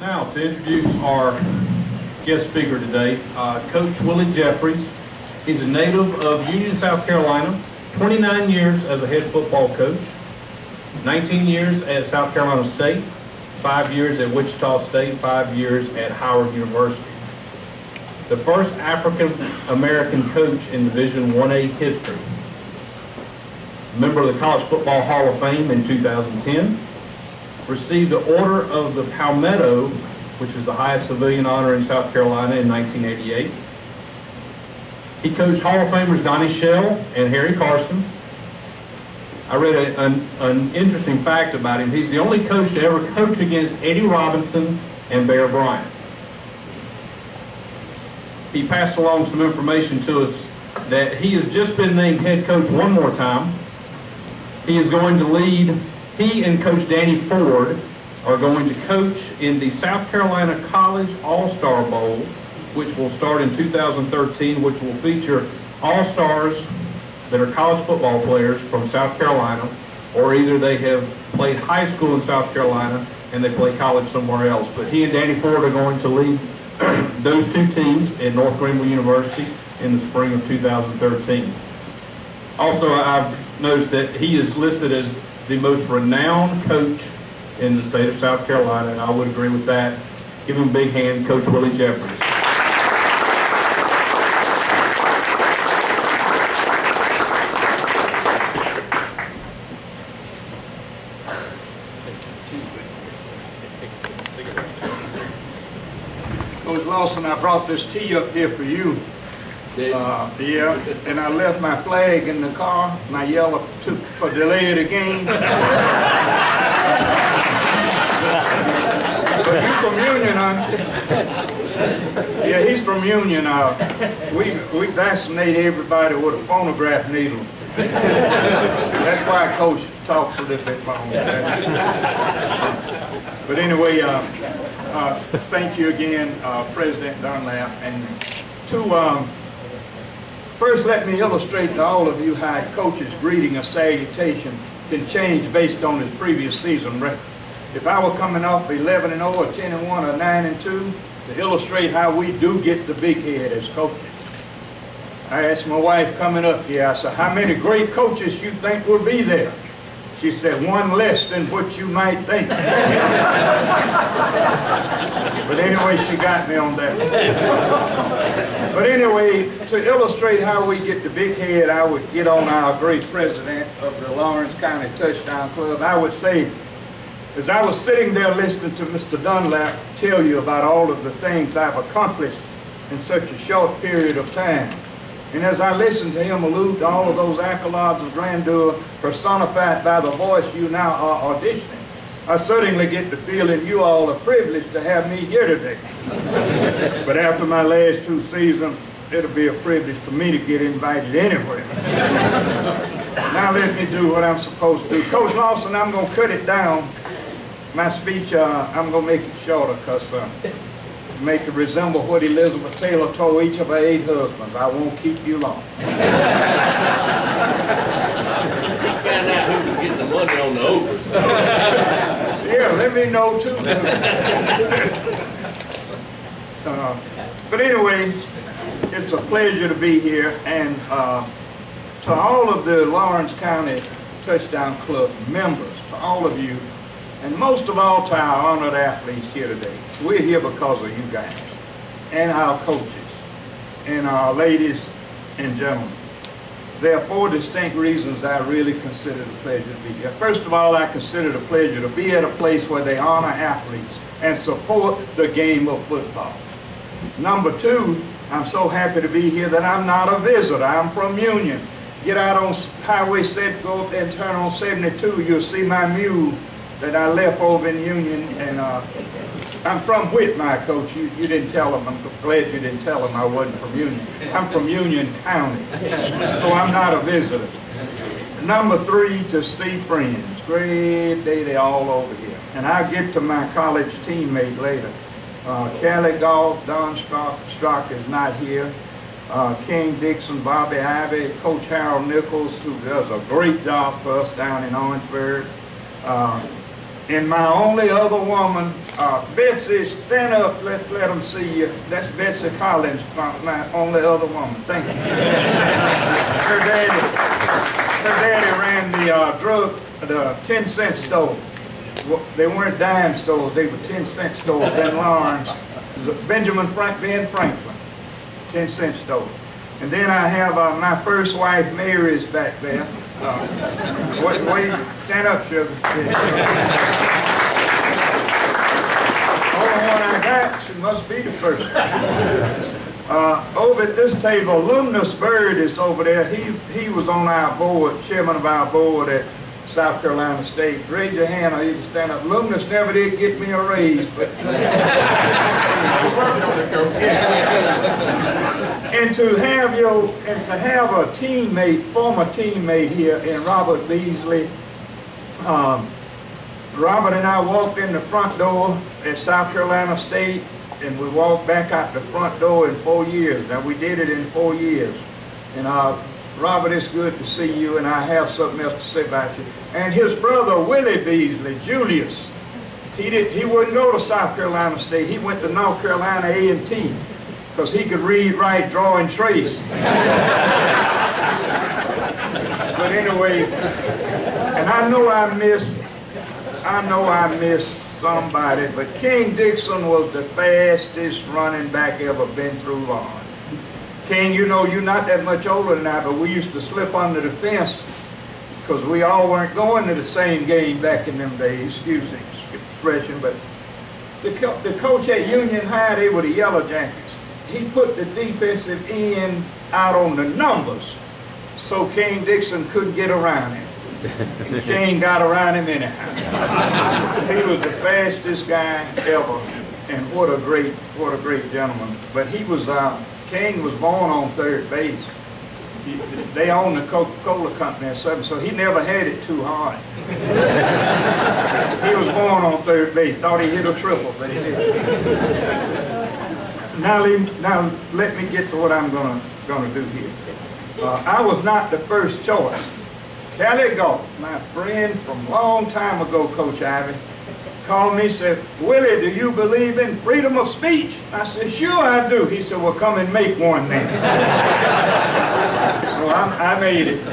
Now, to introduce our guest speaker today, Coach Willie Jeffries. He's a native of Union, South Carolina, 29 years as a head football coach, 19 years at South Carolina State, 5 years at Wichita State, 5 years at Howard University. The first African-American coach in Division 1A history. Member of the College Football Hall of Fame in 2010. Received the Order of the Palmetto, which is the highest civilian honor in South Carolina, in 1988. He coached Hall of Famers Donnie Shell and Harry Carson. I read an interesting fact about him. He's the only coach to ever coach against Eddie Robinson and Bear Bryant. He passed along some information to us that he has just been named head coach one more time. He is going to lead. He and Coach Danny Ford are going to coach in the South Carolina College All-Star Bowl, which will start in 2013, which will feature all-stars that are college football players from South Carolina, or either they have played high school in South Carolina and they play college somewhere else. But he and Danny Ford are going to lead those two teams at North Greenville University in the spring of 2013. Also, I've noticed that he is listed as the most renowned coach in the state of South Carolina, and I would agree with that. Give him a big hand, Coach Willie Jeffries. Coach Lawson, I brought this tea up here for you. Yeah, and I left my flag in the car, my yellow, for delay of the game. But you from Union, aren't you? Yeah, he's from Union. We vaccinate everybody with a phonograph needle. That's why Coach talks a little bit long. But anyway, thank you again, President Dunlap. And first, let me illustrate to all of you how a coach's greeting or salutation can change based on his previous season record. If I were coming off 11-0 or 10-1 or 9-2, to illustrate how we do get the big head as coaches. I asked my wife coming up here, I said, how many great coaches you think will be there? She said, one less than what you might think. But anyway, she got me on that. But anyway, to illustrate how we get the big head, I would get on our great president of the Lawrence County Touchdown Club. I would say, as I was sitting there listening to Mr. Dunlap tell you about all of the things I've accomplished in such a short period of time, and as I listened to him allude to all of those accolades of grandeur personified by the voice you now are auditioning, I certainly get the feeling you all are privileged to have me here today. But after my last 2 seasons, it'll be a privilege for me to get invited anywhere. Now let me do what I'm supposed to do. Coach Lawson, I'm going to cut it down. My speech, I'm going to make it shorter because make it resemble what Elizabeth Taylor told each of her 8 husbands. I won't keep you long. Find out who can get the money on the overs. Yeah, let me know too. But anyway, it's a pleasure to be here, and to all of the Lawrence County Touchdown Club members, to all of you, and most of all to our honored athletes here today. We're here because of you guys, and our coaches, and our ladies and gentlemen. There are 4 distinct reasons I really consider it a pleasure to be here. First of all, I consider it a pleasure to be at a place where they honor athletes and support the game of football. Number 2, I'm so happy to be here that I'm not a visitor. I'm from Union. Get out on Highway 7, go up there and turn on 72, you'll see my mule that I left over in Union, and I'm from Whitmire, Coach. You didn't tell them. I'm glad you didn't tell them I wasn't from Union. I'm from Union County, so I'm not a visitor. Number 3, to see friends. Great day, they're all over here. And I'll get to my college teammate later. Callie Goff, Don Strock is not here. King Dixon, Bobby Ivy, Coach Harold Nichols, who does a great job for us down in Orangeburg. And my only other woman, Betsy, stand up, let them see you. That's Betsy Collins, my only other woman. Thank you. Her daddy ran the 10-cent store. They weren't dime stores, they were 10-cent stores in Lawrence. Benjamin Franklin, 10-cent store. And then I have my first wife, Mary, is back there. Stand up, sugar. Only one I got, she must be the first. Over at this table, Luminous Bird is over there. He was on our board, chairman of our board at South Carolina State. Raise your hand or you can stand up. Luminous never did get me a raise, but and to have a teammate, former teammate here in Robert Beasley. Robert and I walked in the front door at South Carolina State, and we walked back out the front door in 4 years. Now, we did it in 4 years. And Robert, it's good to see you, and I have something else to say about you. And his brother, Willie Beasley, Julius, he wouldn't go to South Carolina State. He went to North Carolina A&T because he could read, write, draw, and trace. But anyway, and I know I miss somebody, but King Dixon was the fastest running back ever been through Lawrence. King, you know, you're not that much older than I, but we used to slip under the fence because we all weren't going to the same game back in them days. Excuse the expression, but the coach at Union High, they were the Yellow Jackets. He put the defensive end out on the numbers so King Dixon couldn't get around him. And King got around him anyhow. He was the fastest guy ever, and what a great gentleman. But he was King was born on third base. They owned the Coca-Cola company or something, so he never had it too hard. He was born on third base. Thought he hit a triple, but he didn't. Now let me get to what I'm gonna do here. I was not the first choice. Kelly Goff, my friend from a long time ago, Coach Ivy, called me and said, Willie, do you believe in freedom of speech? I said, sure I do. He said, well, come and make one then. So I made it.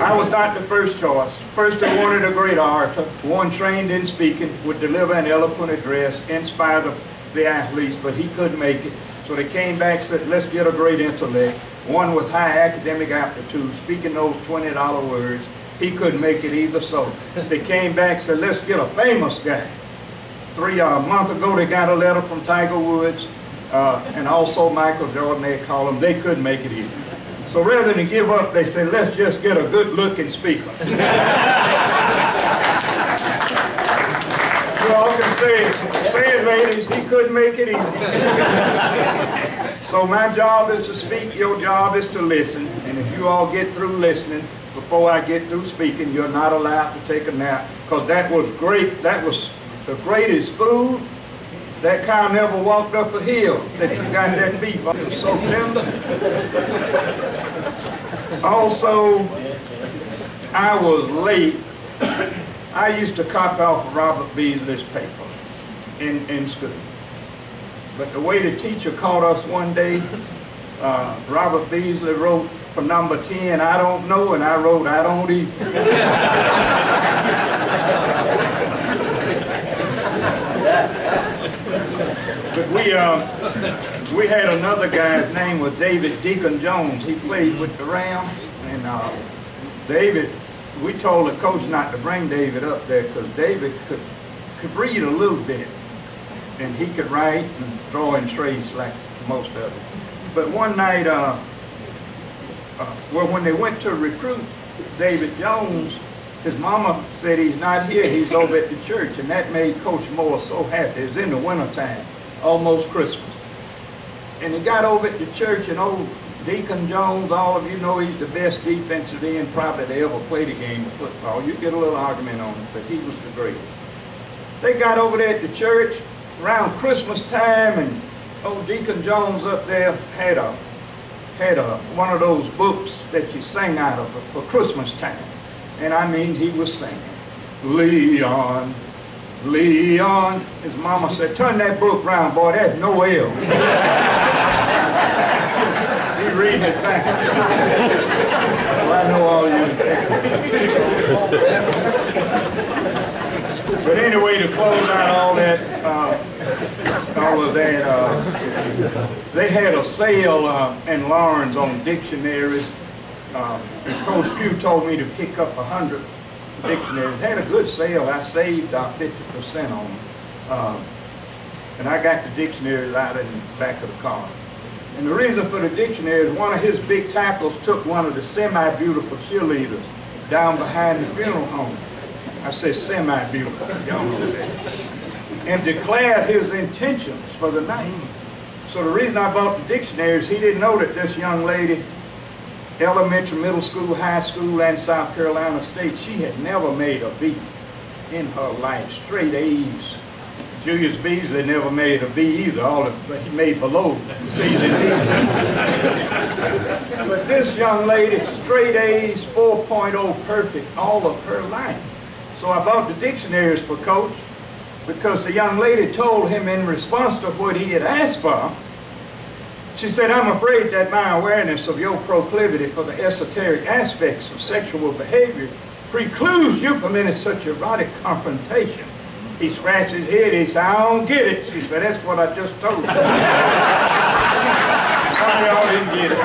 I was not the first choice. First, I wanted a great orator, one trained in speaking, would deliver an eloquent address, inspire the athletes, but he couldn't make it. So they came back and said, let's get a great intellect, one with high academic aptitude, speaking those $20 words. He couldn't make it either, so they came back and said, let's get a famous guy. A month ago, they got a letter from Tiger Woods and also Michael Jordan. They called him. They couldn't make it either. So rather than give up, they said, let's just get a good-looking speaker. You all can say it, ladies, he couldn't make it either. So my job is to speak, your job is to listen, and if you all get through listening, before I get through speaking, you're not allowed to take a nap, because that was great. That was the greatest food. That cow never walked up a hill that you got that beef. It was so tender. Also, I was late. I used to copy off of Robert Beasley's paper in school. But the way the teacher caught us one day, Robert Beasley wrote for number 10, I don't know, and I wrote, I don't eat. But we had another guy, his name was David Deacon Jones. He played with the Rams, and David, we told the coach not to bring David up there because David could read a little bit, and he could write and draw and trace like most of it. But one night, when they went to recruit David Jones, his mama said he's not here, he's over at the church, and that made Coach Moore so happy. It was in the wintertime, almost Christmas. And he got over at the church, and old Deacon Jones, all of you know he's the best defensive end probably to ever play the game of football. You get a little argument on it, but he was the greatest. They got over there at the church around Christmas time, and old Deacon Jones up there had one of those books that you sing out of for Christmas time. And I mean, he was singing, Leon, Leon, his mama said, turn that book round, boy, that's no L. He reading it back. Well, I know all you. But anyway, to close out all of that, they had a sale in Lawrence on dictionaries. Coach Pugh told me to pick up 100 dictionaries. Had a good sale. I saved 50% on them. And I got the dictionaries out in the back of the car. And the reason for the dictionary is one of his big tackles took one of the semi-beautiful cheerleaders down behind the funeral home. I said semi-beautiful, y'all know that. And declared his intentions for the night. So the reason I bought the dictionary is he didn't know that this young lady, elementary, middle school, high school, and South Carolina State, she had never made a B in her life, straight A's. Julius Beasley never made a B either, but he made below C's and D's. But this young lady, straight A's, 4.0 perfect, all of her life. So I bought the dictionaries for Coach because the young lady told him in response to what he had asked for, she said, I'm afraid that my awareness of your proclivity for the esoteric aspects of sexual behavior precludes you from any such erotic confrontation. He scratched his head, he said, I don't get it. She said, that's what I just told you. Some of y'all didn't get it.